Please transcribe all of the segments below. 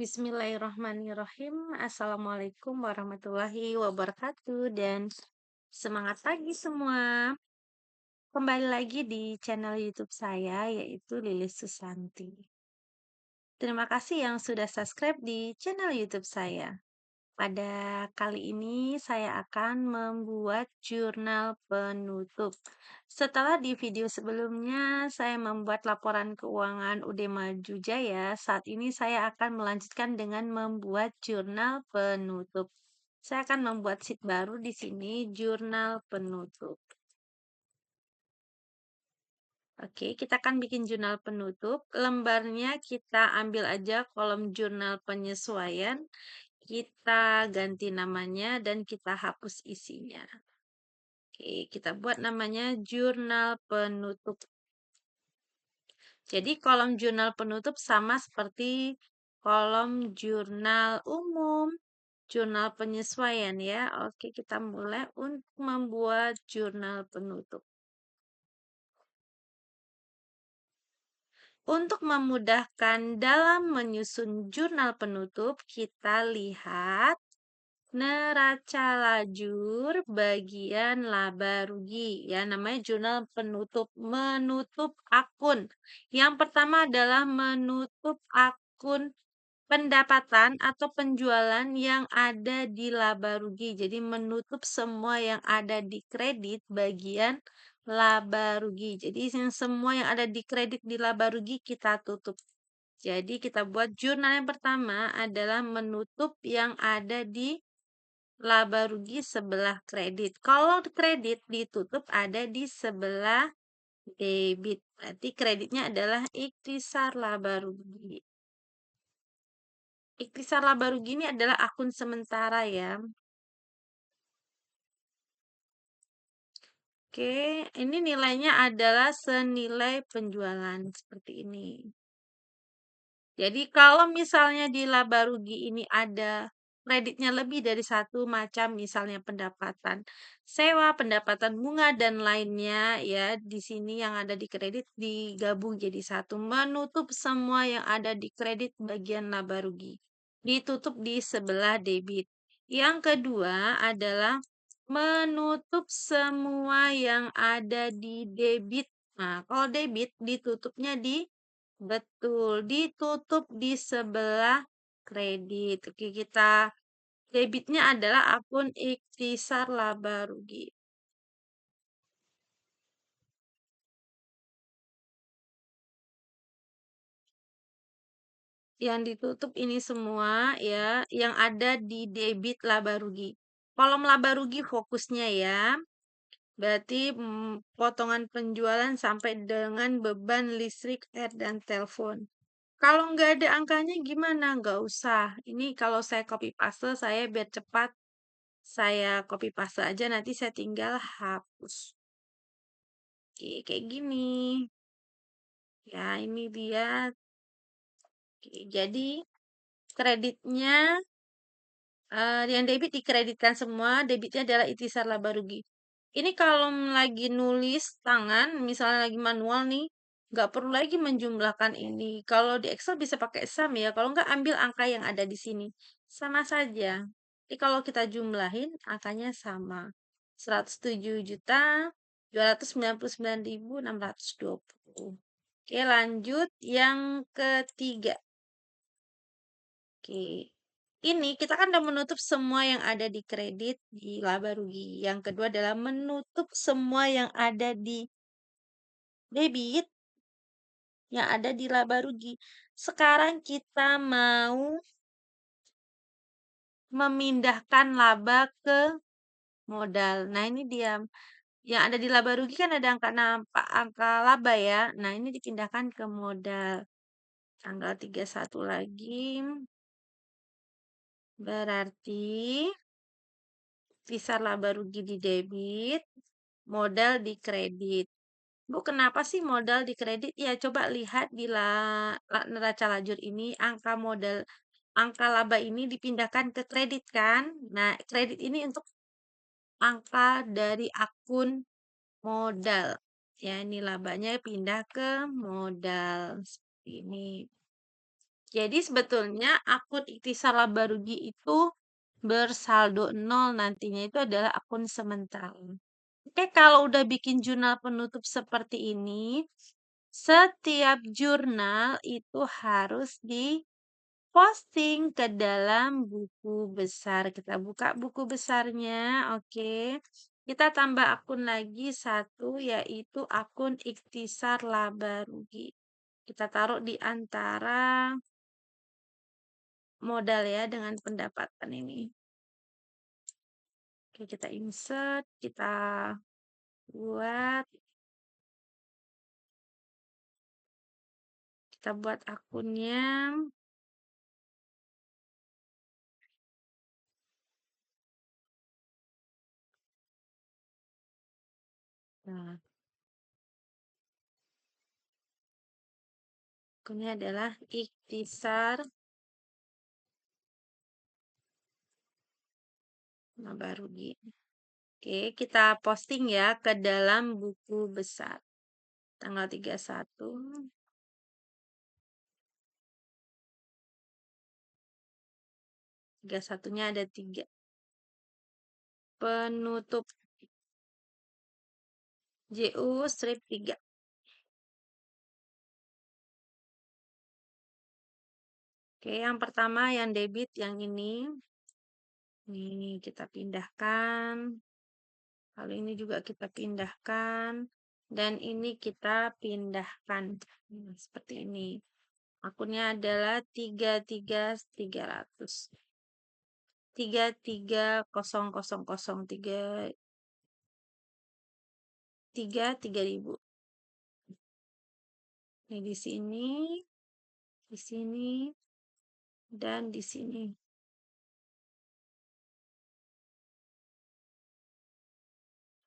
Bismillahirrahmanirrahim. Assalamualaikum warahmatullahi wabarakatuh dan semangat pagi semua. Kembali lagi di channel YouTube saya yaitu Lilis Susanti. Terima kasih yang sudah subscribe di channel YouTube saya. Pada kali ini saya akan membuat jurnal penutup. Setelah di video sebelumnya saya membuat laporan keuangan UD Maju Jaya, saat ini saya akan melanjutkan dengan membuat jurnal penutup. Saya akan membuat sheet baru di sini, jurnal penutup. Oke, kita akan bikin jurnal penutup. Lembarnya kita ambil aja kolom jurnal penyesuaian. Kita ganti namanya dan kita hapus isinya. Oke, kita buat namanya jurnal penutup. Jadi kolom jurnal penutup sama seperti kolom jurnal umum, jurnal penyesuaian ya. Oke, kita mulai untuk membuat jurnal penutup. Untuk memudahkan dalam menyusun jurnal penutup, kita lihat neraca lajur bagian laba rugi ya, namanya jurnal penutup, menutup akun. Yang pertama adalah menutup akun pendapatan atau penjualan yang ada di laba rugi. Jadi menutup semua yang ada di kredit bagian laba rugi. Jadi yang semua yang ada di kredit di laba rugi kita tutup. Jadi kita buat jurnal yang pertama adalah menutup yang ada di laba rugi sebelah kredit. Kalau kredit ditutup ada di sebelah debit. Berarti kreditnya adalah ikhtisar laba rugi. Ikhtisar laba rugi ini adalah akun sementara ya. Oke, ini nilainya adalah senilai penjualan seperti ini. Jadi kalau misalnya di laba rugi ini ada kreditnya lebih dari satu macam, misalnya pendapatan sewa, pendapatan bunga, dan lainnya ya, di sini yang ada di kredit digabung jadi satu, menutup semua yang ada di kredit bagian laba rugi. Ditutup di sebelah debit. Yang kedua adalah menutup semua yang ada di debit. Nah, kalau debit ditutupnya di betul, ditutup di sebelah kredit. Oke, kita debitnya adalah akun ikhtisar laba rugi. Yang ditutup ini semua ya, yang ada di debit laba rugi. Kolom laba rugi fokusnya ya. Berarti potongan penjualan sampai dengan beban listrik, air, dan telepon. Kalau nggak ada angkanya gimana? Nggak usah. Ini kalau saya copy paste, saya biar cepat. Saya copy paste aja, nanti saya tinggal hapus. Oke, kayak gini. Ya, ini dia. Oke, jadi kreditnya, yang debit dikreditkan semua, debitnya adalah ikhtisar laba rugi. Ini kalau lagi nulis tangan, misalnya lagi manual nih, nggak perlu lagi menjumlahkan ini. Kalau di Excel bisa pakai sum ya, kalau nggak ambil angka yang ada di sini. Sama saja. Jadi kalau kita jumlahin, angkanya sama. 107.299.620. Oke, lanjut yang ketiga. Oke. Ini kita kan udah menutup semua yang ada di kredit di laba rugi. Yang kedua adalah menutup semua yang ada di debit yang ada di laba rugi. Sekarang kita mau memindahkan laba ke modal. Nah, ini dia. Yang ada di laba rugi kan ada angka laba ya. Nah, ini dipindahkan ke modal. Tanggal 31 lagi. Berarti ikhtisar laba rugi di debit, modal di kredit. Bu, kenapa sih modal di kredit? Ya, coba lihat di neraca lajur ini, angka laba ini dipindahkan ke kredit kan? Nah, kredit ini untuk angka dari akun modal. Ya, ini labanya pindah ke modal. Seperti ini. Jadi sebetulnya akun ikhtisar laba rugi itu bersaldo nol nantinya itu adalah akun sementara. Oke, kalau udah bikin jurnal penutup seperti ini, setiap jurnal itu harus di-posting ke dalam buku besar. Kita buka buku besarnya, oke. Kita tambah akun lagi satu, yaitu akun ikhtisar laba rugi. Kita taruh di antara modal ya dengan pendapatan ini. Oke, kita insert, kita buat, akunnya. Nah, akunnya adalah ikhtisar laba rugi. Oke, kita posting ya ke dalam buku besar. Tanggal 31. 31-nya ada 3. Penutup JU strip 3. Oke, yang pertama yang debit yang ini. Ini kita pindahkan. Lalu ini juga kita pindahkan. Dan ini kita pindahkan. Seperti ini. Akunnya adalah 33300. 330003 Ini di sini, dan di sini.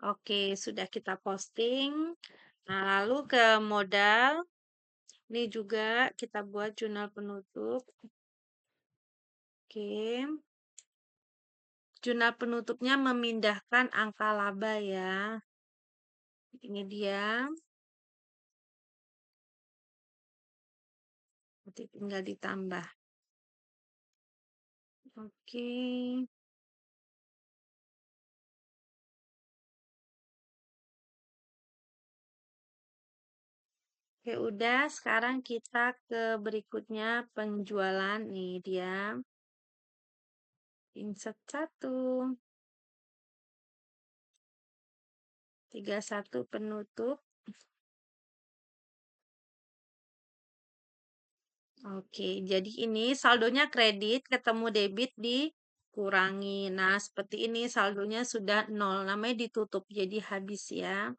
Oke, sudah kita posting. Nah, lalu ke modal. Ini juga kita buat jurnal penutup. Oke. Jurnal penutupnya memindahkan angka laba ya. Ini dia. Nanti tinggal ditambah. Oke. Oke, udah. Sekarang kita ke berikutnya penjualan. Nih dia. Insert 1. 31 penutup. Oke, jadi ini saldonya kredit ketemu debit dikurangi. Nah, seperti ini saldonya sudah 0. Namanya ditutup, jadi habis ya.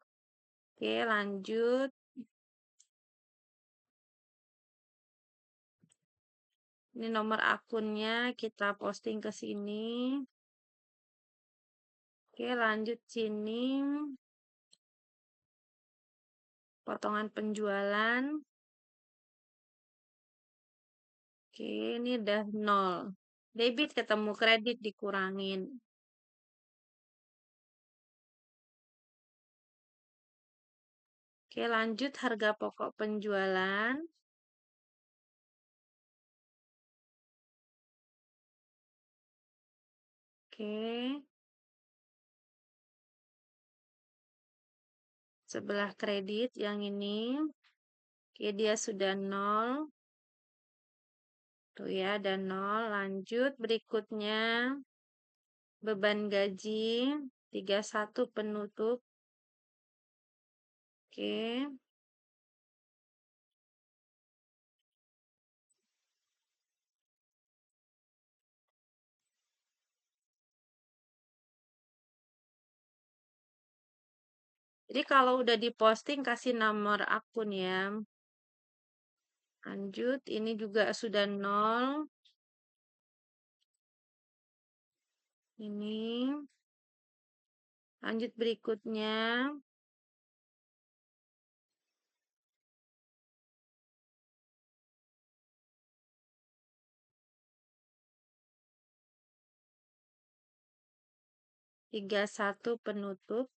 Oke, lanjut. Ini nomor akunnya kita posting ke sini. Oke, lanjut sini. Potongan penjualan. Oke, ini udah 0. Debit ketemu kredit dikurangin. Oke, lanjut harga pokok penjualan. Oke. Sebelah kredit yang ini. Oke, dia sudah 0. Tuh ya, ada 0. Lanjut berikutnya. Beban gaji 31 penutup. Oke. Jadi kalau udah diposting kasih nomor akun ya. Lanjut, ini juga sudah 0. Ini. Lanjut berikutnya. Tiga satu penutup.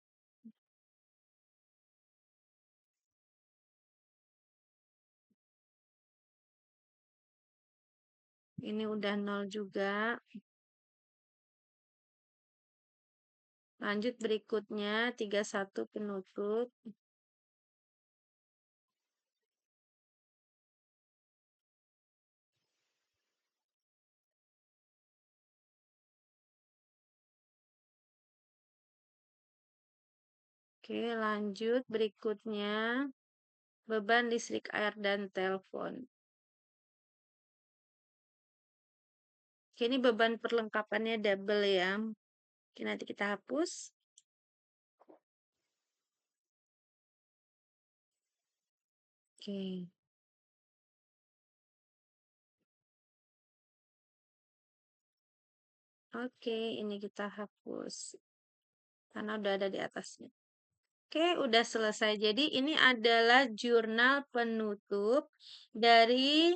Ini udah 0 juga. Lanjut berikutnya 31 penutup. Oke, lanjut berikutnya beban listrik air dan telepon. Oke, ini beban perlengkapannya double ya. Oke, nanti kita hapus. Oke. Oke, ini kita hapus karena udah ada di atasnya. Oke, udah selesai. Jadi ini adalah jurnal penutup dari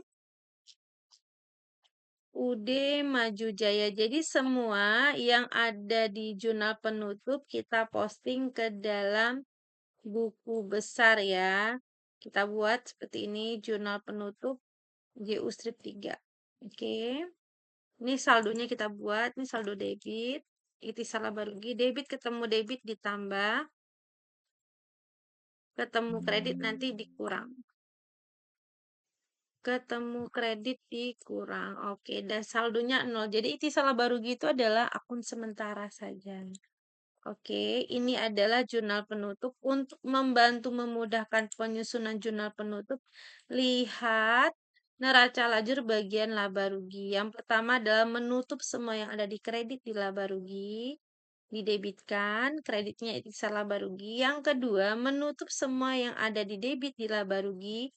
UD Maju Jaya. Jadi semua yang ada di jurnal penutup kita posting ke dalam buku besar ya. Kita buat seperti ini jurnal penutup GU strip 3. Oke. Ini saldonya kita buat, ini saldo debit. Ikhtisar laba rugi, debit ketemu debit ditambah, ketemu kredit nanti dikurang. Ketemu kredit dikurang. Oke, dan saldonya 0. Jadi ikhtisar laba rugi itu adalah akun sementara saja. Oke, ini adalah jurnal penutup. Untuk membantu memudahkan penyusunan jurnal penutup, lihat neraca lajur bagian laba rugi. Yang pertama adalah menutup semua yang ada di kredit di laba rugi, didebitkan, kreditnya ikhtisar laba rugi. Yang kedua, menutup semua yang ada di debit di laba rugi,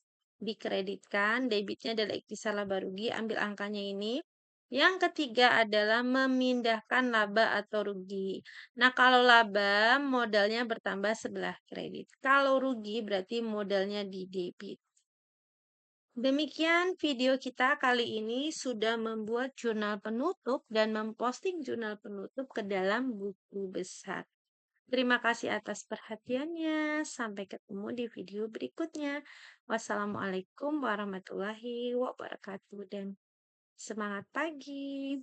dikreditkan, debitnya adalah ikhtisar laba rugi, ambil angkanya ini. Yang ketiga adalah memindahkan laba atau rugi. Nah, kalau laba modalnya bertambah sebelah kredit. Kalau rugi berarti modalnya di debit. Demikian video kita kali ini sudah membuat jurnal penutup dan memposting jurnal penutup ke dalam buku besar. Terima kasih atas perhatiannya. Sampai ketemu di video berikutnya. Wassalamualaikum warahmatullahi wabarakatuh dan semangat pagi.